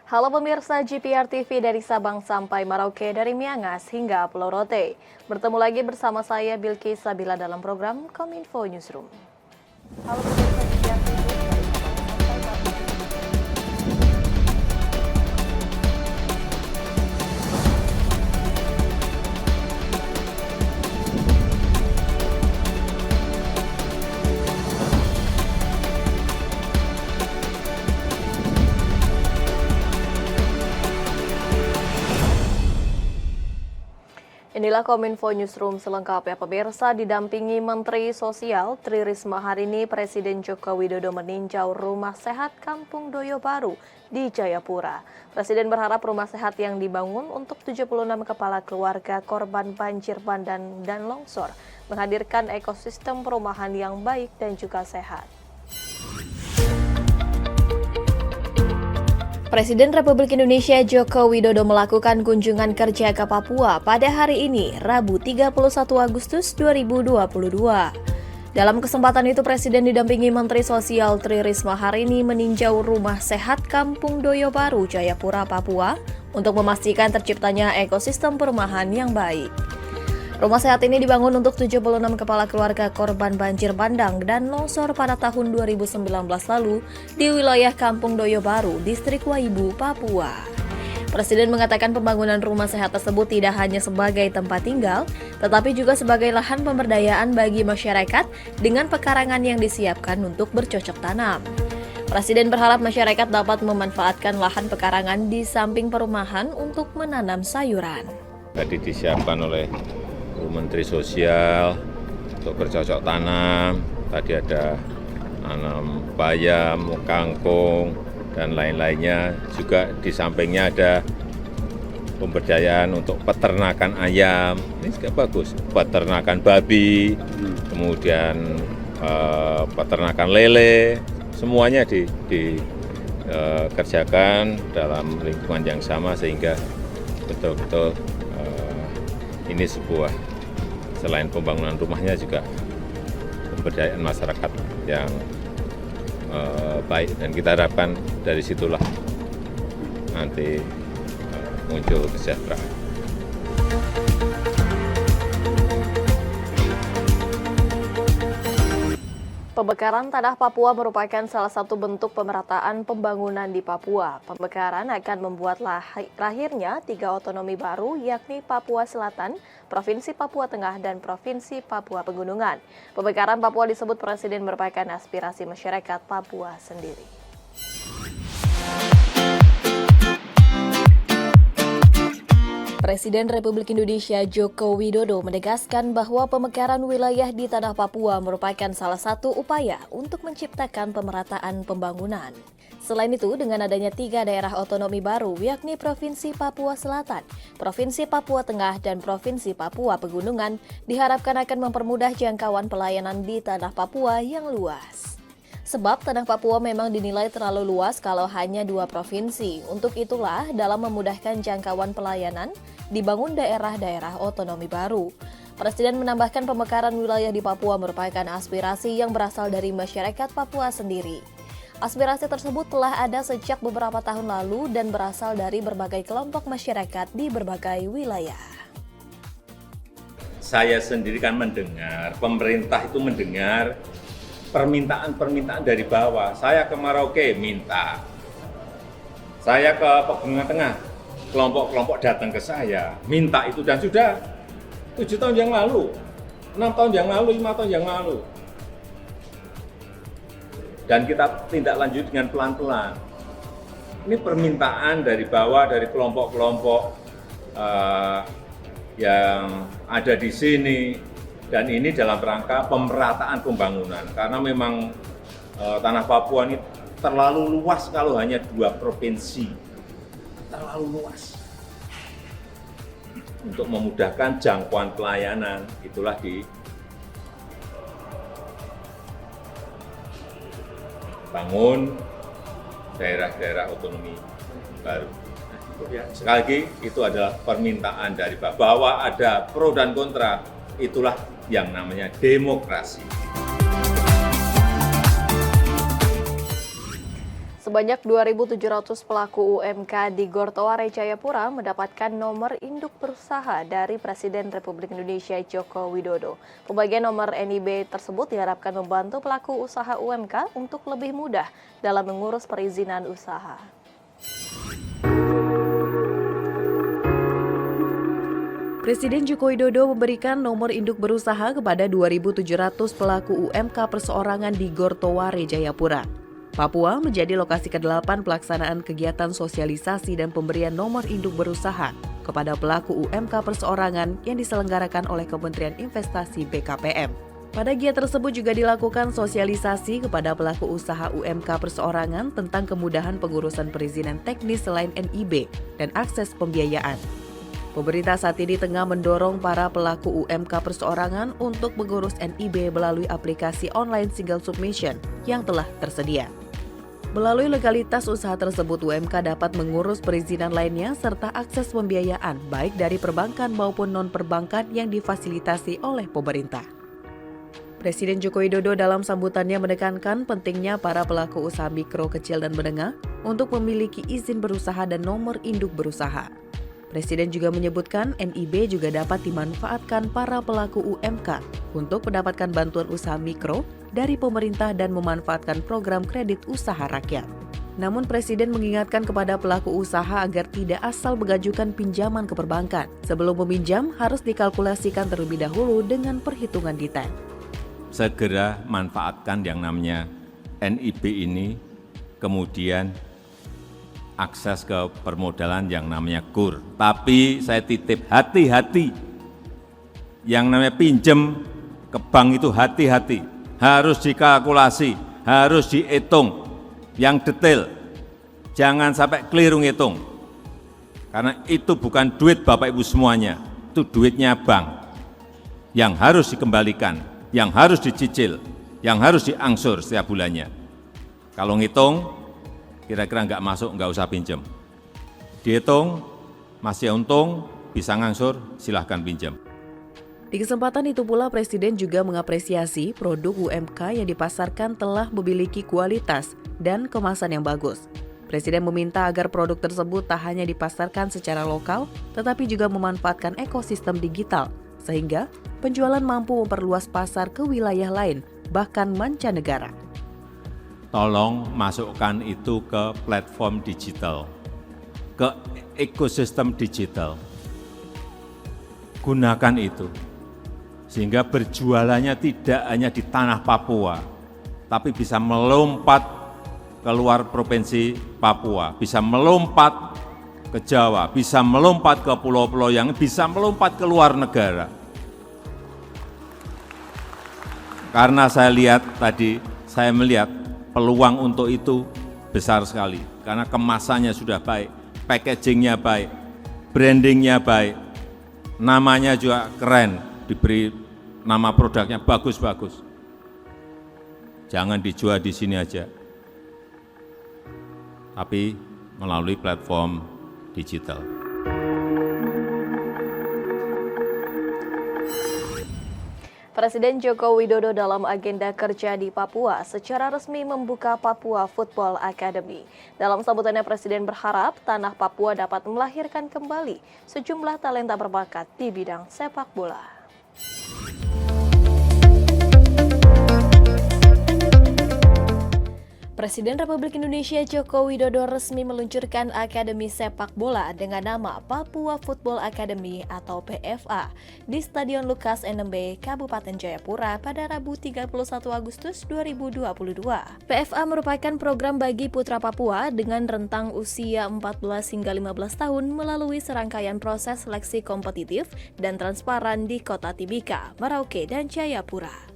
Halo pemirsa GPR TV dari Sabang sampai Merauke, dari Miangas hingga Pulau Rote. Bertemu lagi bersama saya Bilqis Sabila dalam program Kominfo Newsroom. Halo pemirsa GPR TV dari Sabang sampai Merauke. Inilah Kominfo Newsroom selengkapnya pemirsa. Didampingi Menteri Sosial Tri Risma hari ini Presiden Joko Widodo meninjau rumah sehat Kampung Doyo Baru di Jayapura. Presiden berharap rumah sehat yang dibangun untuk 76 kepala keluarga korban banjir bandang dan longsor menghadirkan ekosistem perumahan yang baik dan juga sehat. Presiden Republik Indonesia Joko Widodo melakukan kunjungan kerja ke Papua pada hari ini, Rabu 31 Agustus 2022. Dalam kesempatan itu, Presiden didampingi Menteri Sosial Tri Risma hari ini meninjau rumah sehat Kampung Doyo Baru, Jayapura, Papua, untuk memastikan terciptanya ekosistem perumahan yang baik. Rumah sehat ini dibangun untuk 76 kepala keluarga korban banjir bandang dan longsor pada tahun 2019 lalu di wilayah Kampung Doyo Baru, Distrik Waibu, Papua. Presiden mengatakan pembangunan rumah sehat tersebut tidak hanya sebagai tempat tinggal, tetapi juga sebagai lahan pemberdayaan bagi masyarakat dengan pekarangan yang disiapkan untuk bercocok tanam. Presiden berharap masyarakat dapat memanfaatkan lahan pekarangan di samping perumahan untuk menanam sayuran. Tadi disiapkan oleh Menteri Sosial untuk bercocok tanam. Tadi ada nanam bayam, kangkung, dan lain-lainnya. Juga di sampingnya ada pemberdayaan untuk peternakan ayam. Ini juga bagus. Peternakan babi, kemudian peternakan lele. Semuanya dikerjakan dalam lingkungan yang sama sehingga betul-betul ini sebuah, selain pembangunan rumahnya juga pemberdayaan masyarakat yang baik, dan kita harapkan dari situlah nanti muncul kesejahteraan. Pemekaran tanah Papua merupakan salah satu bentuk pemerataan pembangunan di Papua. Pemekaran akan membuat lahirnya 3 otonomi baru, yakni Papua Selatan, Provinsi Papua Tengah, dan Provinsi Papua Pegunungan. Pemekaran Papua disebut Presiden merupakan aspirasi masyarakat Papua sendiri. Presiden Republik Indonesia Joko Widodo menegaskan bahwa pemekaran wilayah di tanah Papua merupakan salah satu upaya untuk menciptakan pemerataan pembangunan. Selain itu, dengan adanya 3 daerah otonomi baru, yakni Provinsi Papua Selatan, Provinsi Papua Tengah, dan Provinsi Papua Pegunungan, diharapkan akan mempermudah jangkauan pelayanan di tanah Papua yang luas. Sebab tanah Papua memang dinilai terlalu luas kalau hanya 2 provinsi. Untuk itulah, dalam memudahkan jangkauan pelayanan, dibangun daerah-daerah otonomi baru. Presiden menambahkan pemekaran wilayah di Papua merupakan aspirasi yang berasal dari masyarakat Papua sendiri. Aspirasi tersebut telah ada sejak beberapa tahun lalu dan berasal dari berbagai kelompok masyarakat di berbagai wilayah. Saya sendiri kan mendengar, pemerintah itu mendengar permintaan-permintaan dari bawah. Saya ke Merauke minta, saya ke Pegunungan Tengah, kelompok-kelompok datang ke saya, minta itu, dan sudah 7 tahun yang lalu, 6 tahun yang lalu, 5 tahun yang lalu. Dan kita tindak lanjut dengan pelan-pelan. Ini permintaan dari bawah, dari kelompok-kelompok yang ada di sini, dan ini dalam rangka pemerataan pembangunan. Karena memang tanah Papua ini terlalu luas kalau hanya 2 provinsi. Terlalu luas. Untuk memudahkan jangkauan pelayanan, itulah dibangun daerah-daerah otonomi baru. Sekali lagi, itu adalah permintaan dari bahwa ada pro dan kontra, itulah yang namanya demokrasi. Sebanyak 2.700 pelaku UMK di Gor Toware Jayapura mendapatkan nomor induk berusaha dari Presiden Republik Indonesia Joko Widodo. Pembagian nomor NIB tersebut diharapkan membantu pelaku usaha UMK untuk lebih mudah dalam mengurus perizinan usaha. Presiden Joko Widodo memberikan nomor induk berusaha kepada 2.700 pelaku UMK perseorangan di Gor Toware Jayapura. Papua menjadi lokasi ke-8 pelaksanaan kegiatan sosialisasi dan pemberian nomor induk berusaha kepada pelaku UMK perseorangan yang diselenggarakan oleh Kementerian Investasi BKPM. Pada giat tersebut juga dilakukan sosialisasi kepada pelaku usaha UMK perseorangan tentang kemudahan pengurusan perizinan teknis selain NIB dan akses pembiayaan. Pemerintah saat ini tengah mendorong para pelaku UMK perseorangan untuk mengurus NIB melalui aplikasi online single submission yang telah tersedia. Melalui legalitas usaha tersebut, UMK dapat mengurus perizinan lainnya serta akses pembiayaan baik dari perbankan maupun non-perbankan yang difasilitasi oleh pemerintah. Presiden Joko Widodo dalam sambutannya menekankan pentingnya para pelaku usaha mikro, kecil, dan menengah untuk memiliki izin berusaha dan nomor induk berusaha. Presiden juga menyebutkan NIB juga dapat dimanfaatkan para pelaku UMK untuk mendapatkan bantuan usaha mikro dari pemerintah dan memanfaatkan program kredit usaha rakyat. Namun Presiden mengingatkan kepada pelaku usaha agar tidak asal mengajukan pinjaman ke perbankan. Sebelum meminjam harus dikalkulasikan terlebih dahulu dengan perhitungan detail. Segera manfaatkan yang namanya NIB ini, kemudian akses ke permodalan yang namanya KUR. Tapi saya titip hati-hati, yang namanya pinjem ke bank itu hati-hati, harus dikalkulasi, harus dihitung yang detail, jangan sampai keliru ngitung. Karena itu bukan duit Bapak Ibu semuanya, itu duitnya bank yang harus dikembalikan, yang harus dicicil, yang harus diangsur setiap bulannya. Kalau ngitung, kira-kira nggak masuk, nggak usah pinjam. Dihitung, masih untung, bisa ngangsur, silahkan pinjam. Di kesempatan itu pula Presiden juga mengapresiasi produk UMK yang dipasarkan telah memiliki kualitas dan kemasan yang bagus. Presiden meminta agar produk tersebut tak hanya dipasarkan secara lokal, tetapi juga memanfaatkan ekosistem digital, sehingga penjualan mampu memperluas pasar ke wilayah lain, bahkan mancanegara. Tolong masukkan itu ke platform digital, ke ekosistem digital. Gunakan itu, sehingga berjualannya tidak hanya di tanah Papua, tapi bisa melompat keluar provinsi Papua, bisa melompat ke Jawa, bisa melompat ke pulau-pulau yang bisa melompat ke luar negara. Karena saya lihat tadi, saya melihat peluang untuk itu besar sekali, karena kemasannya sudah baik, packagingnya baik, brandingnya baik, namanya juga keren, diberi nama produknya bagus-bagus. Jangan dijual di sini aja, tapi melalui platform digital. Presiden Joko Widodo dalam agenda kerja di Papua secara resmi membuka Papua Football Academy. Dalam sambutannya Presiden berharap tanah Papua dapat melahirkan kembali sejumlah talenta berbakat di bidang sepak bola. Presiden Republik Indonesia Joko Widodo resmi meluncurkan Akademi Sepak Bola dengan nama Papua Football Academy atau PFA di Stadion Lukas NMB, Kabupaten Jayapura pada Rabu 31 Agustus 2022. PFA merupakan program bagi putra Papua dengan rentang usia 14 hingga 15 tahun melalui serangkaian proses seleksi kompetitif dan transparan di Kota Timika, Merauke, dan Jayapura.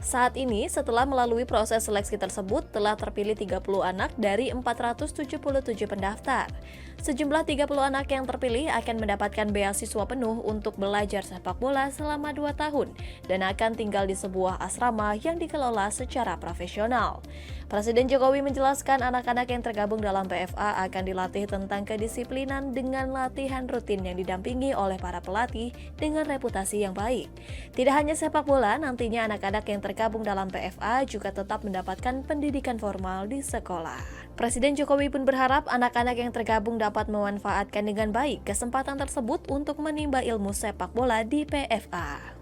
Saat ini, setelah melalui proses seleksi tersebut, telah terpilih 30 anak dari 477 pendaftar. Sejumlah 30 anak yang terpilih akan mendapatkan beasiswa penuh untuk belajar sepak bola selama 2 tahun dan akan tinggal di sebuah asrama yang dikelola secara profesional. Presiden Jokowi menjelaskan anak-anak yang tergabung dalam PFA akan dilatih tentang kedisiplinan dengan latihan rutin yang didampingi oleh para pelatih dengan reputasi yang baik. Tidak hanya sepak bola, nantinya anak-anak yang tergabung tergabung dalam PFA juga tetap mendapatkan pendidikan formal di sekolah. Presiden Jokowi pun berharap anak-anak yang tergabung dapat memanfaatkan dengan baik kesempatan tersebut untuk menimba ilmu sepak bola di PFA.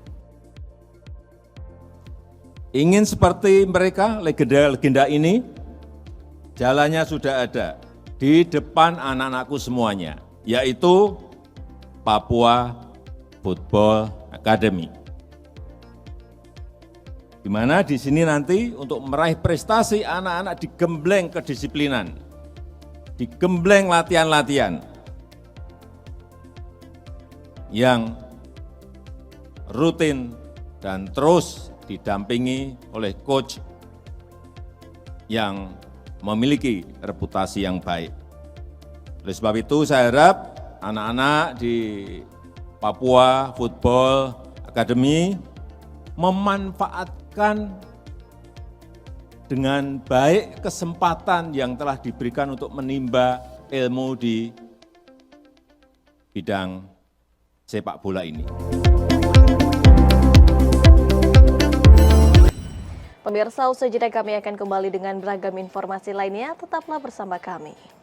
Ingin seperti mereka, legenda-legenda ini, jalannya sudah ada di depan anak-anakku semuanya, yaitu Papua Football Academy. Di mana di sini nanti untuk meraih prestasi anak-anak digembleng kedisiplinan, digembleng latihan-latihan yang rutin dan terus didampingi oleh coach yang memiliki reputasi yang baik. Oleh sebab itu saya harap anak-anak di Papua Football Academy memanfaatkan dengan baik kesempatan yang telah diberikan untuk menimba ilmu di bidang sepak bola ini. Pemirsa, usai jeda kami akan kembali dengan beragam informasi lainnya. Tetaplah bersama kami.